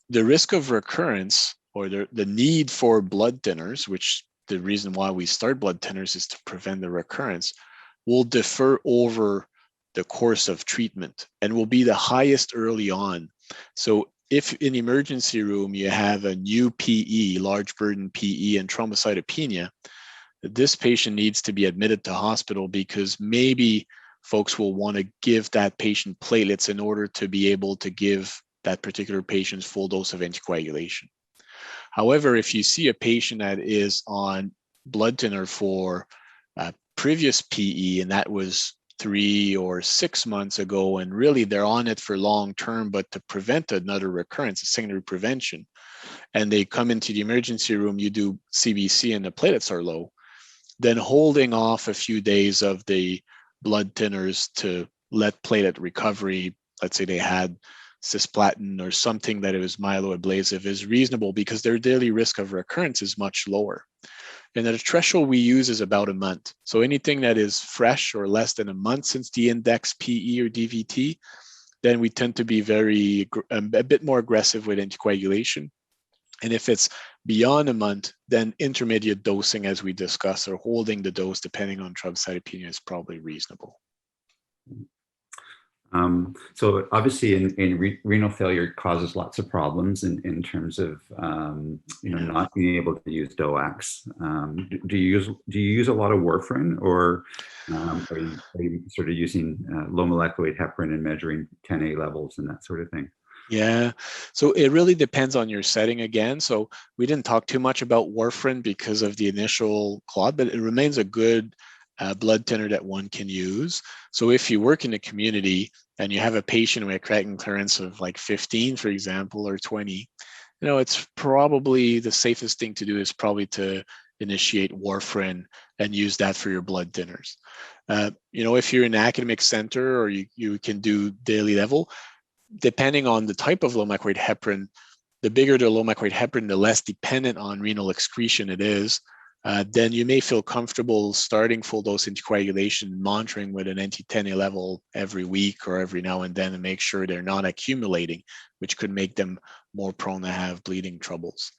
the risk of recurrence or the need for blood thinners, which the reason why we start blood thinners is to prevent the recurrence, will differ over the course of treatment and will be the highest early on. So if in the emergency room you have a new PE, large burden PE and thrombocytopenia, this patient needs to be admitted to hospital because maybe folks will want to give that patient platelets in order to be able to give that particular patient's full dose of anticoagulation. However, if you see a patient that is on blood thinner for previous PE, and that was 3 or 6 months ago, and really they're on it for long term, but to prevent another recurrence, a secondary prevention, and they come into the emergency room, you do CBC and the platelets are low, then holding off a few days of the blood thinners to let platelet recovery, let's say they had cisplatin or something that it was myeloablasive, is reasonable because their daily risk of recurrence is much lower. And the threshold we use is about a month. So anything that is fresh or less than a month since the index PE or DVT, then we tend to be a bit more aggressive with anticoagulation. And if it's beyond a month, then intermediate dosing, as we discussed, or holding the dose depending on thrombocytopenia is probably reasonable. So obviously in renal failure causes lots of problems in terms of not being able to use DOACs. Do you use a lot of warfarin, or are you sort of using low molecular weight heparin and measuring 10A levels and that sort of thing? Yeah, so it really depends on your setting again. So we didn't talk too much about warfarin because of the initial clot, but it remains a good blood thinner that one can use. So if you work in the community and you have a patient with a creatinine clearance of like 15, for example, or 20, it's probably the safest thing to do is probably to initiate warfarin and use that for your blood thinners. If you're in an academic center or you can do daily level, depending on the type of low molecular weight heparin, the bigger the low molecular weight heparin, the less dependent on renal excretion it is. Then you may feel comfortable starting full dose anticoagulation, monitoring with an anti-10A level every week or every now and then, and make sure they're not accumulating, which could make them more prone to have bleeding troubles.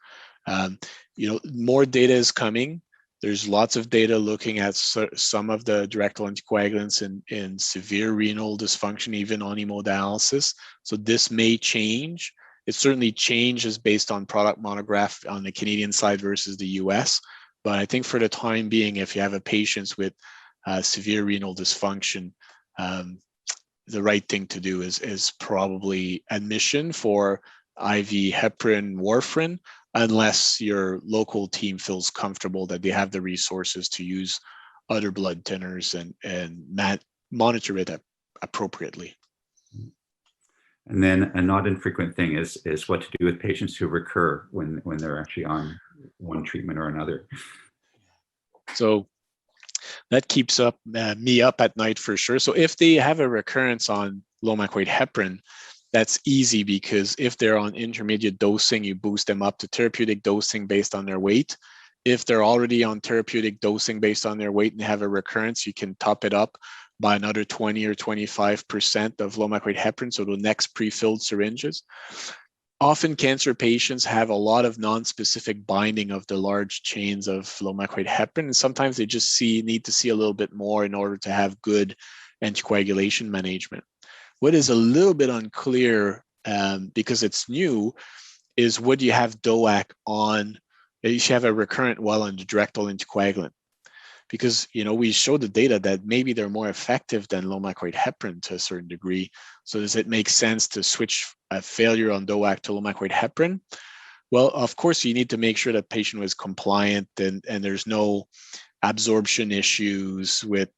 More data is coming. There's lots of data looking at some of the direct anticoagulants in severe renal dysfunction, even on hemodialysis. So this may change. It certainly changes based on product monograph on the Canadian side versus the US. But I think for the time being, if you have a patient with severe renal dysfunction, the right thing to do is probably admission for IV heparin, warfarin, unless your local team feels comfortable that they have the resources to use other blood thinners and monitor it appropriately. And then a not infrequent thing is what to do with patients who recur when they're actually on one treatment or another. So that keeps me up at night for sure. So if they have a recurrence on low-max weight heparin, that's easy, because if they're on intermediate dosing, you boost them up to therapeutic dosing based on their weight. If they're already on therapeutic dosing based on their weight and have a recurrence, you can top it up by another 20 or 25% of low-max weight heparin, so the next pre-filled syringes. Often cancer patients have a lot of non-specific binding of the large chains of low-max weight heparin, and sometimes they just need to see a little bit more in order to have good anticoagulation management. What is a little bit unclear, because it's new, is would you have DOAC on, you should have a recurrent while on the directal anticoagulant? Because, we showed the data that maybe they're more effective than low-max weight heparin to a certain degree. So does it make sense to switch a failure on DOAC to low-max weight heparin? Well, of course, you need to make sure that patient was compliant and there's no absorption issues with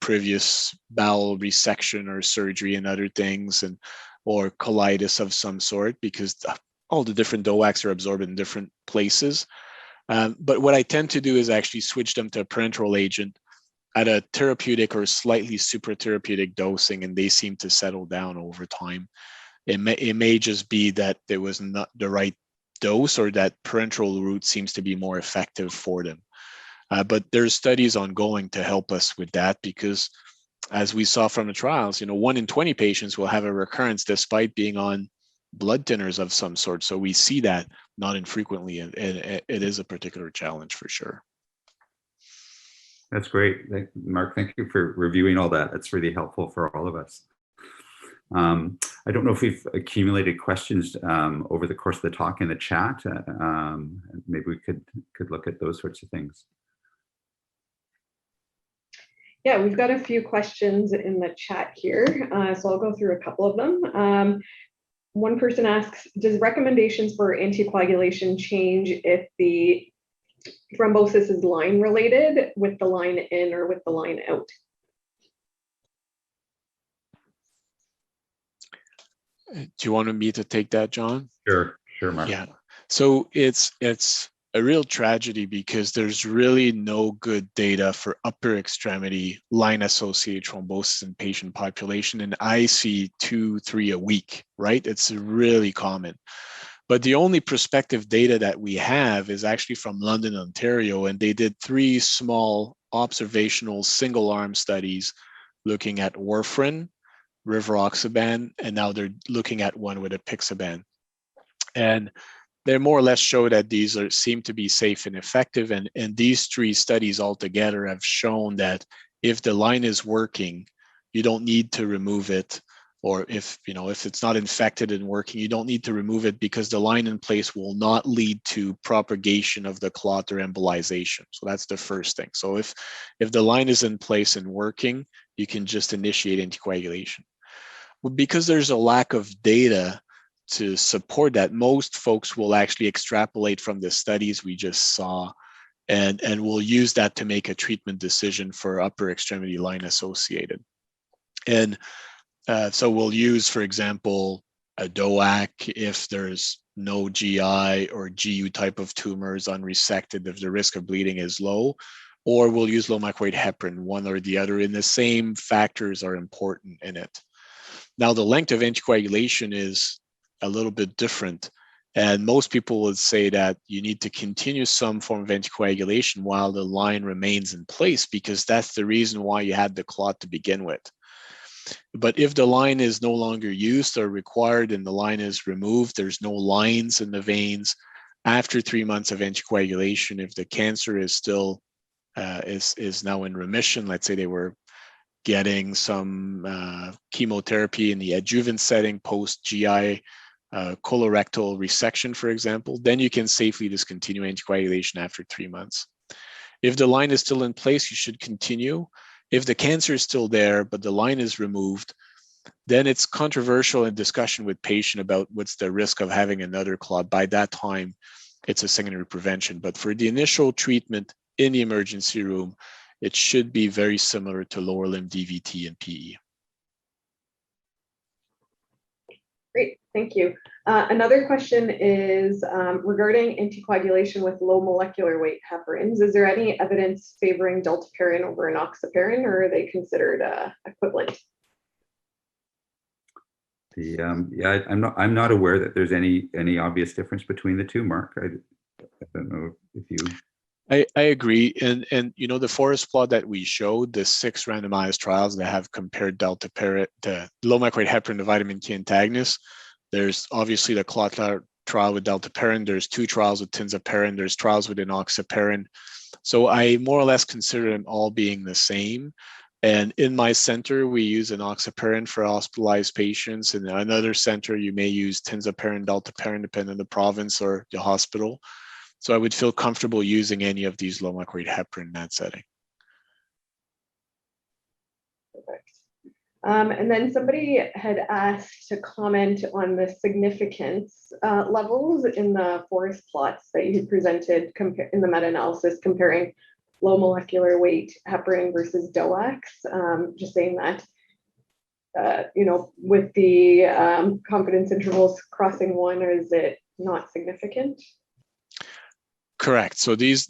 previous bowel resection or surgery and other things, or colitis of some sort, because all the different DOACs are absorbed in different places. But what I tend to do is actually switch them to a parenteral agent at a therapeutic or slightly supratherapeutic dosing, and they seem to settle down over time. It may just be that there was not the right dose, or that parenteral route seems to be more effective for them. But there's studies ongoing to help us with that, because as we saw from the trials, 1 in 20 patients will have a recurrence despite being on blood thinners of some sort. So we see that not infrequently, and it is a particular challenge for sure. That's great. Mark, thank you for reviewing all that. That's really helpful for all of us. I don't know if we've accumulated questions over the course of the talk in the chat. Maybe we could look at those sorts of things. Yeah, we've got a few questions in the chat here, so I'll go through a couple of them. One person asks, does recommendations for anticoagulation change if the thrombosis is line related, with the line in or with the line out? Do you want me to take that, John? Sure, Mark. Yeah. So it's a real tragedy, because there's really no good data for upper extremity line-associated thrombosis in patient population, and I see 2-3 a week, right? It's really common. But the only prospective data that we have is actually from London, Ontario, and they did 3 small observational single-arm studies looking at warfarin, rivaroxaban, and now they're looking at one with apixaban. And they more or less show that these seem to be safe and effective. And these 3 studies altogether have shown that if the line is working, you don't need to remove it. Or if it's not infected and working, you don't need to remove it, because the line in place will not lead to propagation of the clot or embolization. So that's the first thing. So if the line is in place and working, you can just initiate anticoagulation. Well, because there's a lack of data to support that, most folks will actually extrapolate from the studies we just saw, and will use that to make a treatment decision for upper extremity line associated. And so we'll use, for example, a DOAC if there's no GI or GU type of tumors unresected, if the risk of bleeding is low, or we'll use low-max weight heparin, one or the other, and the same factors are important in it. Now, the length of anticoagulation is a little bit different. And most people would say that you need to continue some form of anticoagulation while the line remains in place, because that's the reason why you had the clot to begin with. But if the line is no longer used or required and the line is removed, there's no lines in the veins, after 3 months of anticoagulation, if the cancer is still is now in remission, let's say they were getting some chemotherapy in the adjuvant setting post-GI colorectal resection, for example, then you can safely discontinue anticoagulation after 3 months. If the line is still in place, you should continue. If the cancer is still there, but the line is removed, then it's controversial in discussion with patient about what's the risk of having another clot. By that time, it's a secondary prevention. But for the initial treatment in the emergency room, it should be very similar to lower limb DVT and PE. Great, thank you. Another question is regarding anticoagulation with low molecular weight heparins. Is there any evidence favoring dalteparin over enoxaparin, or are they considered equivalent? Yeah, I'm not aware that there's any obvious difference between the two, Mark. I don't know if you. I agree, and you know, the forest plot that we showed, the 6 randomized trials that have compared dalteparin, the low molecular weight heparin to vitamin K antagonist. There's obviously the clot trial with dalteparin. There's 2 trials with tinzaparin. There's trials with enoxaparin. So I more or less consider them all being the same. And in my center, we use enoxaparin for hospitalized patients. In another center, you may use tinzaparin, dalteparin, depending on the province or the hospital. So I would feel comfortable using any of these low molecular weight heparin in that setting. Perfect. And then somebody had asked to comment on the significance levels in the forest plots that you had presented in the meta-analysis comparing low molecular weight heparin versus DOACs. Just saying that, you know, with the confidence intervals crossing 1, or is it not significant? Correct. So these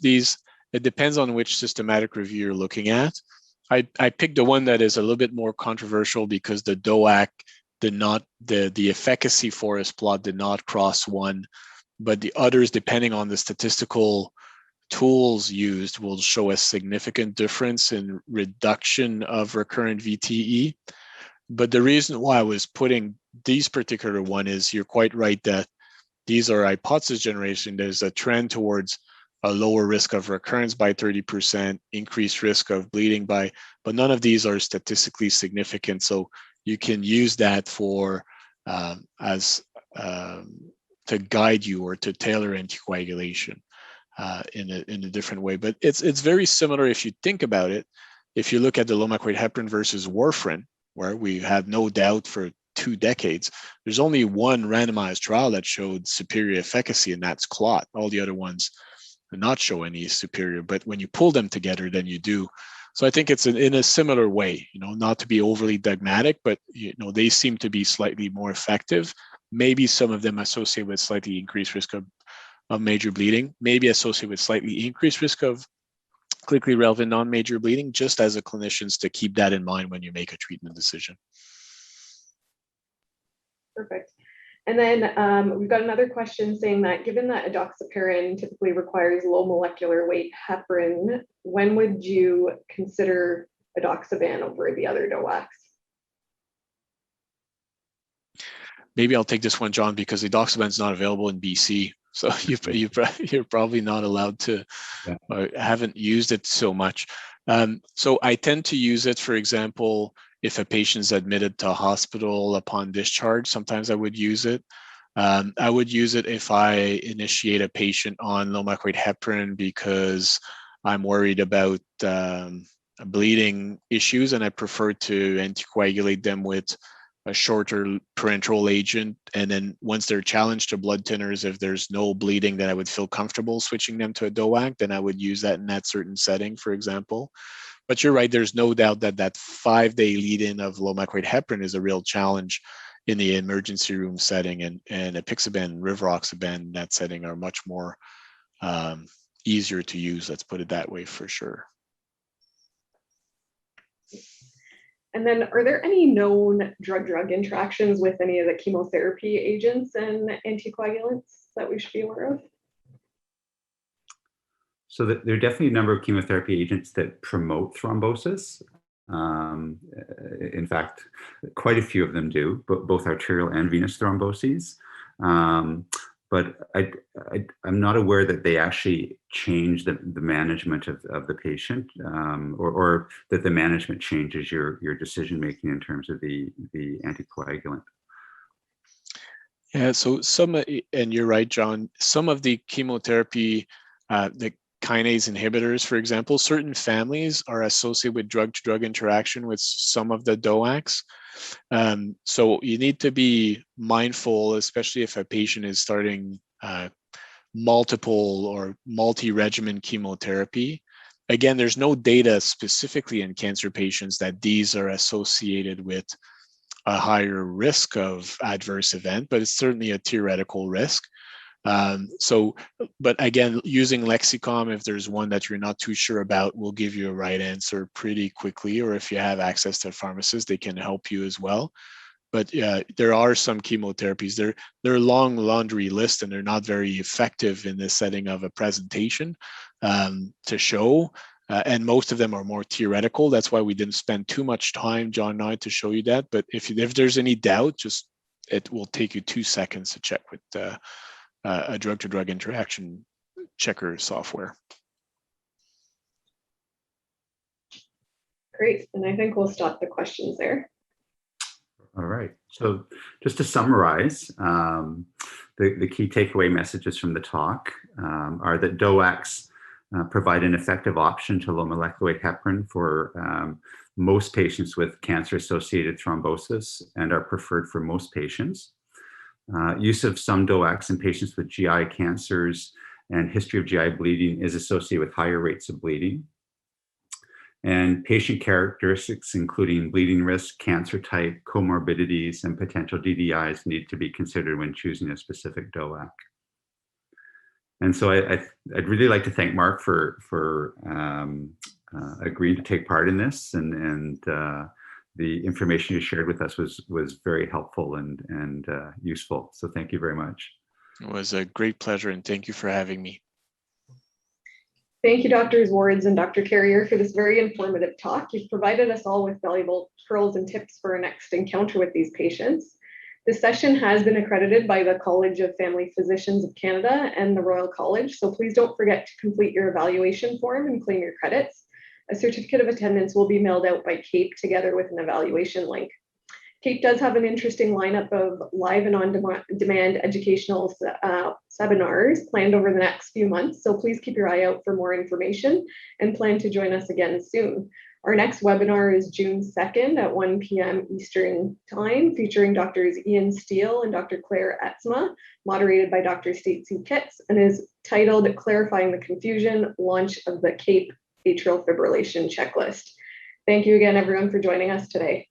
it depends on which systematic review you're looking at. I picked the one that is a little bit more controversial because the DOAC did not, the efficacy forest plot did not cross 1, but the others, depending on the statistical tools used, will show a significant difference in reduction of recurrent VTE. But the reason why I was putting these particular one is you're quite right that these are hypothesis generation. There's a trend towards a lower risk of recurrence by 30%, increased risk of bleeding by, but none of these are statistically significant. So you can use that for to guide you or to tailor anticoagulation in a different way. But it's very similar if you think about it. If you look at the low molecular weight heparin versus warfarin, where we had no doubt for 2 decades, there's only one randomized trial that showed superior efficacy, and that's clot. All the other ones do not show any superior, but when you pull them together, then you do. So I think it's in a similar way, you know, not to be overly dogmatic, but you know, they seem to be slightly more effective. Maybe some of them associated with slightly increased risk of major bleeding, maybe associated with slightly increased risk of clinically relevant non-major bleeding, just as a clinicians to keep that in mind when you make a treatment decision. Perfect. And then we've got another question saying that given that edoxaparin typically requires low molecular weight heparin, when would you consider edoxaban over the other DOACs? Maybe I'll take this one, John, because edoxaban is not available in BC. So you're probably not allowed to, haven't used it so much. So I tend to use it, for example, if a patient's admitted to a hospital upon discharge, sometimes I would use it. I would use it if I initiate a patient on low molecular weight heparin because I'm worried about bleeding issues, and I prefer to anticoagulate them with a shorter parenteral agent. And then once they're challenged to blood thinners, if there's no bleeding, then I would feel comfortable switching them to a DOAC, then I would use that in that certain setting, for example. But you're right, there's no doubt that that 5-day lead-in of low molecular weight heparin is a real challenge in the emergency room setting, and apixaban and rivaroxaban in that setting are much more easier to use, let's put it that way, for sure. And then are there any known drug-drug interactions with any of the chemotherapy agents and anticoagulants that we should be aware of? So there are definitely a number of chemotherapy agents that promote thrombosis. In fact, quite a few of them do, both arterial and venous thromboses. But I'm not aware that they actually change the management of the patient, or that the management changes your decision-making in terms of the anticoagulant. Yeah, so and you're right, John, some of the chemotherapy, the kinase inhibitors, for example, certain families are associated with drug-to-drug interaction with some of the DOACs. So you need to be mindful, especially if a patient is starting multiple or multi-regimen chemotherapy. Again, there's no data specifically in cancer patients that these are associated with a higher risk of adverse event, but it's certainly a theoretical risk. But again, using Lexicom, if there's one that you're not too sure about, will give you a right answer pretty quickly, or if you have access to a pharmacist, they can help you as well. But there are some chemotherapies. They're a long laundry list, and they're not very effective in the setting of a presentation to show. And most of them are more theoretical. That's why we didn't spend too much time, John and I, to show you that. But if there's any doubt, it will take you 2 seconds to check with a drug-to-drug interaction checker software. Great, and I think we'll stop the questions there. All right, so just to summarize, the key takeaway messages from the talk are that DOACs provide an effective option to low molecular weight heparin for most patients with cancer-associated thrombosis and are preferred for most patients. Use of some DOACs in patients with GI cancers and history of GI bleeding is associated with higher rates of bleeding. And patient characteristics, including bleeding risk, cancer type, comorbidities, and potential DDIs need to be considered when choosing a specific DOAC. And so I'd really like to thank Mark for agreeing to take part in this, and the information you shared with us was very helpful and useful. So thank you very much. It was a great pleasure, and thank you for having me. Thank you, Drs. Wards and Dr. Carrier, for this very informative talk. You've provided us all with valuable pearls and tips for our next encounter with these patients. This session has been accredited by the College of Family Physicians of Canada and the Royal College, so please don't forget to complete your evaluation form and claim your credits. A certificate of attendance will be mailed out by CAPE together with an evaluation link. CAPE does have an interesting lineup of live and on-demand educational seminars planned over the next few months, so please keep your eye out for more information and plan to join us again soon. Our next webinar is June 2nd at 1 p.m. Eastern Time, featuring Drs. Ian Steele and Dr. Claire Etzma, moderated by Dr. Stacey Kitts, and is titled Clarifying the Confusion, Launch of the CAPE Atrial Fibrillation Checklist. Thank you again, everyone, for joining us today.